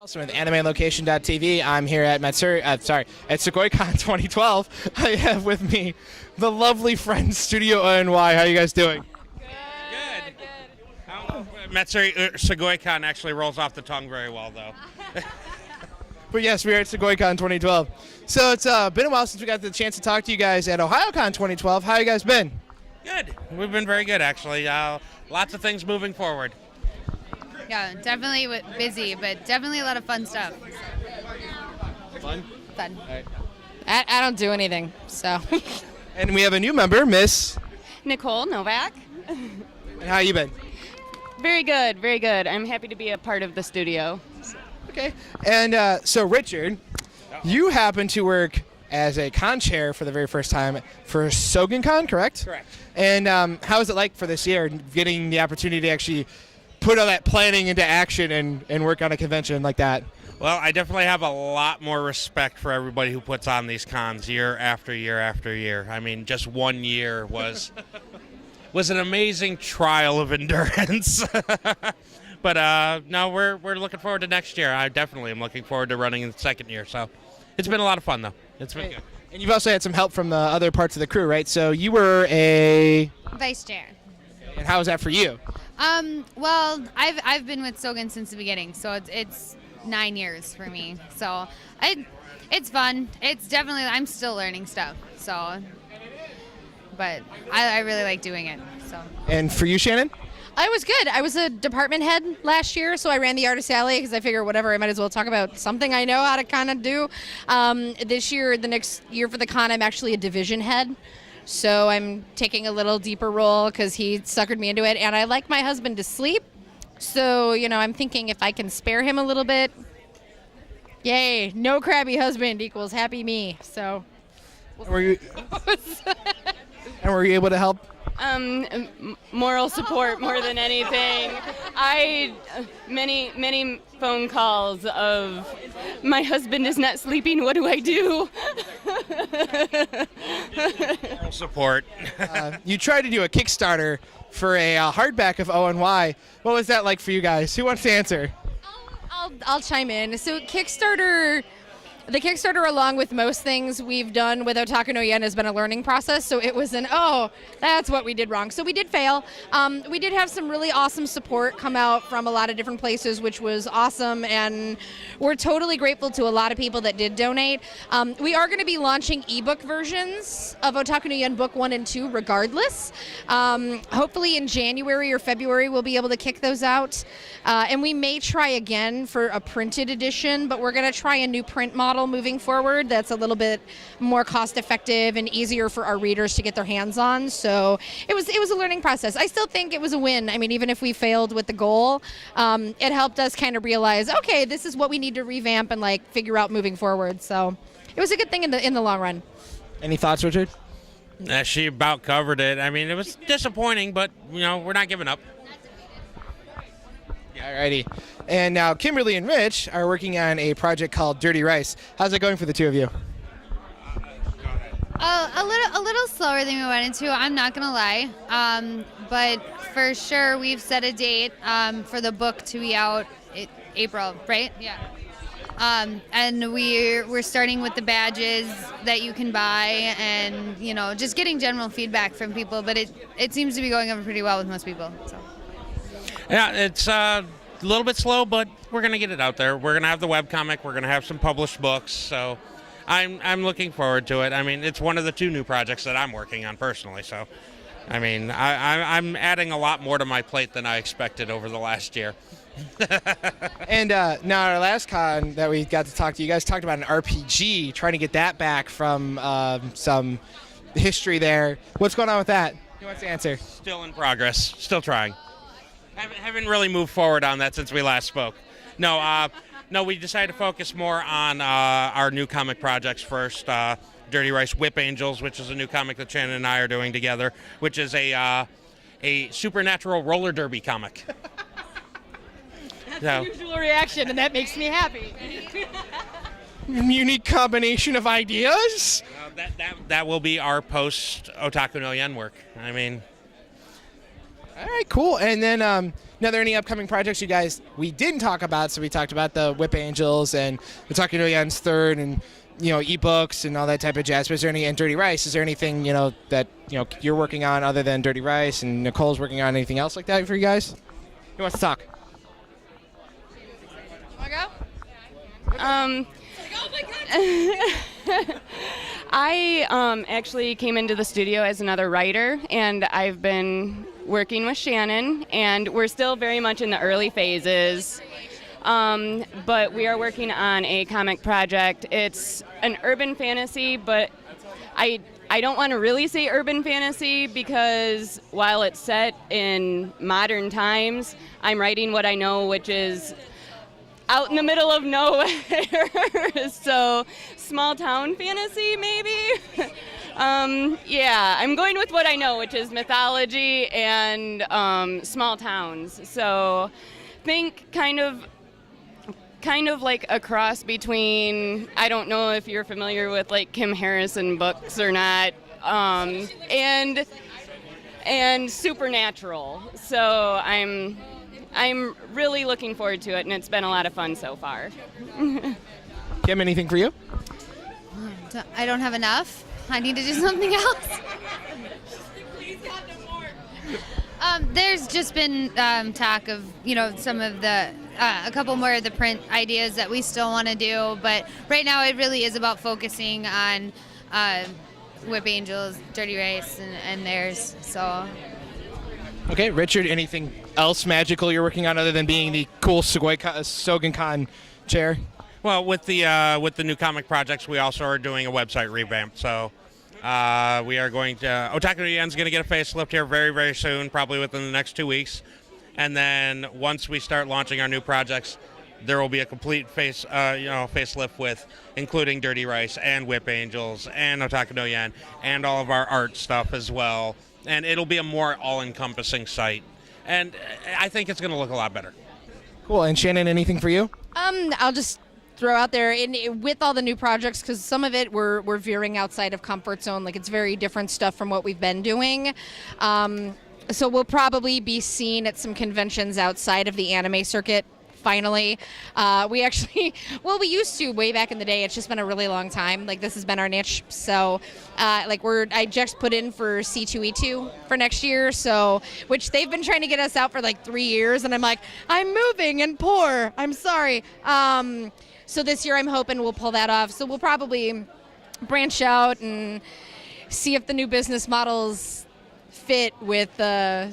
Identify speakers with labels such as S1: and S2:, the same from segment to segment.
S1: Carlson with AnimeLocation.tv. I'm here at at Sugoicon 2012. I have with me the lovely friends Studio ONY. How are you guys doing?
S2: Good. Matsuri Sugoicon actually rolls off the tongue very well, though.
S1: But yes, we are at Sugoicon 2012. So it's been a while since we got the chance to talk to you guys at OhioCon 2012. How you guys been?
S2: Good. We've been very good, actually. Lots of things moving forward.
S3: Yeah, definitely busy, but definitely a lot of fun stuff.
S1: Fun?
S3: Fun.
S1: All right.
S4: I don't do anything, so.
S1: And we have a new member, Miss.
S5: Nicole Novak.
S1: And how you been?
S5: Very good, very good. I'm happy to be a part of the studio.
S1: Okay. And so, Richard, you happen to work as a con chair for the very first time for Sugoicon, correct?
S2: Correct.
S1: And how is it like for this year, getting the opportunity to actually put all that planning into action and work on a convention like that?
S2: Well, I definitely have a lot more respect for everybody who puts on these cons year after year after year. I mean, just 1 year was an amazing trial of endurance. But no, we're looking forward to next year. I definitely am looking forward to running in the second year. So it's been a lot of fun, though. It's been good.
S1: And you've also had some help from the other parts of the crew, right? So you were a
S3: Vice chair.
S1: And how was that for you?
S3: Well, I've been with Sogan since the beginning, so it's 9 years for me. So it's fun. It's definitely, I'm still learning stuff. So, but I really like doing it. So.
S1: And for you, Shannon?
S4: I was good. I was a department head last year, so I ran the Artist Alley because I figure whatever, I might as well talk about something I know how to kind of do. This year, the next year for the con, I'm actually a division head. So I'm taking a little deeper role because he suckered me into it. And I like my husband to sleep. So, I'm thinking if I can spare him a little bit, yay, no crabby husband equals happy me. So.
S1: Were you able to help?
S5: Moral support more than anything. Many phone calls of my husband is not sleeping. What do I do?
S2: Moral support.
S1: You tried to do a Kickstarter for a hardback of ONY. What was that like for you guys? Who wants to answer?
S4: I'll chime in. So the Kickstarter, along with most things we've done with Otaku no Yen, has been a learning process. So it was that's what we did wrong. So we did fail. We did have some really awesome support come out from a lot of different places, which was awesome. And we're totally grateful to a lot of people that did donate. We are going to be launching ebook versions of Otaku no Yen Book 1 and 2 regardless. Hopefully in January or February, we'll be able to kick those out. And we may try again for a printed edition, but we're going to try a new print model moving forward that's a little bit more cost effective and easier for our readers to get their hands on. So it was a learning process. I still think it was a win. I mean, even if we failed with the goal, it helped us kind of realize, okay, this is what we need to revamp and figure out moving forward. So it was a good thing in the long run.
S1: Any thoughts, Richard?
S2: She about covered it. I mean, it was disappointing, but we're not giving up.
S1: Alrighty. And now Kimberly and Rich are working on a project called Dirty Rice. How's it going for the two of you?
S3: A little slower than we went into. I'm not gonna lie, but for sure we've set a date for the book to be out April, right? Yeah. And we're starting with the badges that you can buy, and just getting general feedback from people. But it seems to be going over pretty well with most people. So.
S2: Yeah, it's a little bit slow, but we're going to get it out there. We're going to have the webcomic. We're going to have some published books. So I'm looking forward to it. I mean, it's one of the 2 new projects that I'm working on personally. So, I mean, I'm adding a lot more to my plate than I expected over the last year.
S1: And now our last con that we got to talk to, you guys talked about an RPG, trying to get that back from some history there. What's going on with that? Who wants to answer?
S2: Still in progress. Still trying. Haven't really moved forward on that since we last spoke. No, we decided to focus more on our new comic projects first. Dirty Rice Whip Angels, which is a new comic that Shannon and I are doing together, which is a supernatural roller derby comic.
S4: That's the usual reaction, and that makes me happy.
S1: Unique combination of ideas?
S2: That will be our post Otaku no Yen work. I mean,
S1: All right, cool. And then, now, are there any upcoming projects we didn't talk about? So we talked about the Whip Angels and the Talking to Young's third, and ebooks and all that type of jazz. But is there any, and Dirty Rice? Is there anything that you're working on other than Dirty Rice, and Nicole's working on anything else like that for you guys? Who wants to talk?
S4: Want to go?
S5: I actually came into the studio as another writer, and I've been working with Shannon, and we're still very much in the early phases. But we are working on a comic project. It's an urban fantasy, but I don't want to really say urban fantasy because while it's set in modern times, I'm writing what I know, which is out in the middle of nowhere. So small town fantasy, maybe? Yeah, I'm going with what I know, which is mythology and small towns. So think kind of like a cross between, I don't know if you're familiar with like Kim Harrison books or not, and supernatural. So I'm really looking forward to it, and it's been a lot of fun so far.
S1: Kim, anything for you?
S3: I don't have enough. I need to do something else. There's just been talk of, some of the, a couple more of the print ideas that we still want to do, but right now it really is about focusing on Whip Angels, Dirty Rice, and theirs. So.
S1: Okay, Richard, anything else magical you're working on other than being the cool Sugoicon chair?
S2: Well, with the new comic projects, we also are doing a website revamp. So we are going to, Otaku no Yen's going to get a facelift here very, very soon, probably within the next 2 weeks. And then once we start launching our new projects, there will be a complete facelift with including Dirty Rice and Whip Angels and Otaku no Yen and all of our art stuff as well. And it'll be a more all-encompassing site. And I think it's going to look a lot better.
S1: Cool. And Shannon, anything for you?
S4: I'll just throw out there with all the new projects, because some of it we're veering outside of comfort zone. Like, it's very different stuff from what we've been doing. So we'll probably be seen at some conventions outside of the anime circuit. Finally, we used to way back in the day. It's just been a really long time. Like, this has been our niche. So, I just put in for C2E2 for next year. So, which they've been trying to get us out for like 3 years, and I'm like, I'm moving and poor. I'm sorry. So this year, I'm hoping we'll pull that off. So we'll probably branch out and see if the new business models fit with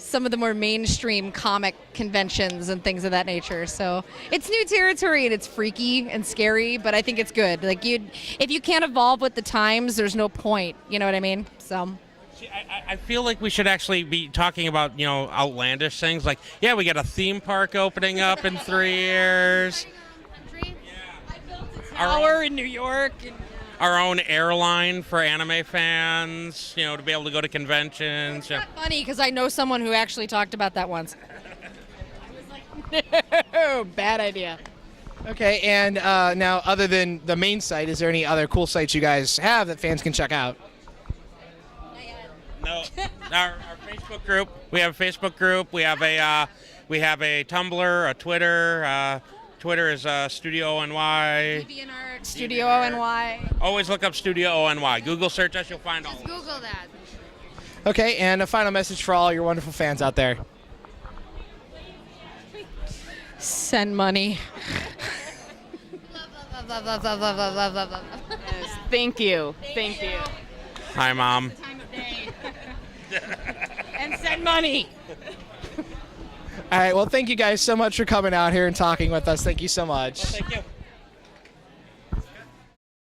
S4: some of the more mainstream comic conventions and things of that nature. So it's new territory, and it's freaky and scary, but I think it's good. Like, if you can't evolve with the times, there's no point. You know what I mean? So.
S2: See, I feel like we should actually be talking about, outlandish things. Like, yeah, we got a theme park opening up in 3 years.
S4: Tower in New York.
S2: Our own airline for anime fans, to be able to go to conventions.
S4: It's not funny because I know someone who actually talked about that once. I was like, no, bad idea.
S1: Okay, and now, other than the main site, is there any other cool sites you guys have that fans can check out?
S2: No, our Facebook group. We have a Facebook group. We have a Tumblr, a Twitter. Twitter is Studio ONY.
S4: DeviantArt, Studio ONY.
S2: Always look up Studio ONY. Google search us, you'll find all of
S3: Just
S2: us.
S3: Google that.
S1: Okay, and a final message for all your wonderful fans out there.
S4: Send money.
S3: Love.
S5: Yes, thank you. Thank you.
S2: Hi, Mom.
S4: Time of day. And send money.
S1: All right, well, thank you guys so much for coming out here and talking with us. Thank you so much.
S2: Thank you.